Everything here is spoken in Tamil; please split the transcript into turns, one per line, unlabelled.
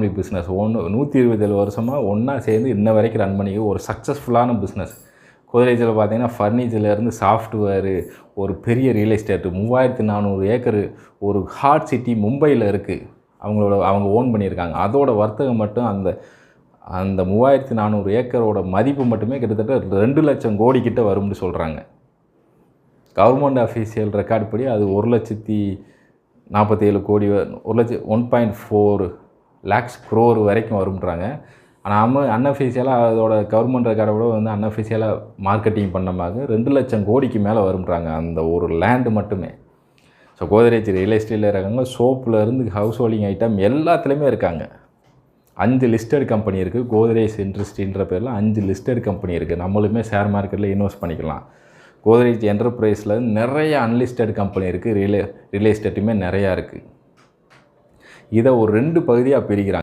Family business. 127 வருஷமாக ஒன்றா சேர்ந்து இன்ன வரைக்கும் ரன் பண்ணி ஒரு சக்ஸஸ்ஃபுல்லான பிஸ்னஸ். கோத்ரேஜில் பார்த்தீங்கன்னா ஃபர்னிச்சர்லேருந்து சாஃப்ட்வேரு, ஒரு பெரிய ரியல் எஸ்டேட்டு, 3400 ஏக்கரு ஒரு ஹாட் சிட்டி மும்பையில் இருக்குது. அவங்க ஓன் பண்ணியிருக்காங்க. அதோட வர்த்தகம் மட்டும் அந்த 3400 ஏக்கரோட மதிப்பு மட்டுமே கிட்டத்தட்ட 2 லட்சம் கோடி கிட்ட வரும்னு சொல்கிறாங்க. கவர்மெண்ட் அஃபீஷியல் ரெக்கார்டு படி அது 1,47 கோடி 1.4 lakhs crore வரைக்கும் வரும்ன்றாங்க. ஆனால் அன்அஃபீஷியலாக அதோட கவர்மெண்ட் ரெக்கார்டை விட அன்அஃபீஷியலாக மார்க்கெட்டிங் பண்ணமாக 2 லட்சம் கோடிக்கு மேலே வரும்ன்றாங்க அந்த ஒரு லேண்டு மட்டுமே. ஸோ கோத்ரேஜ் ரியல் எஸ்டேட்டில் இருக்காங்க, சோப்புலேருந்து ஹவுஸ் ஹோல்டிங் ஐட்டம் எல்லாத்துலேயுமே இருக்காங்க. 5 லிஸ்டட் கம்பெனி இருக்குது. கோத்ரேஜ் இண்டஸ்ட்ரின்ற பேரில் 5 லிஸ்டட் கம்பெனி இருக்குது. நம்மளுமே ஷேர் மார்க்கெட்டில் இன்வெஸ்ட் பண்ணிக்கலாம். கோத்ரேஜ் என்டர்பிரைஸில் நிறைய அன்லிஸ்டட் கம்பெனி இருக்குது. ரியல் எஸ்டேட்டுமே நிறையா இருக்குது. இதை ஒரு 2 பகுதியாக பிரிக்கிறாங்க.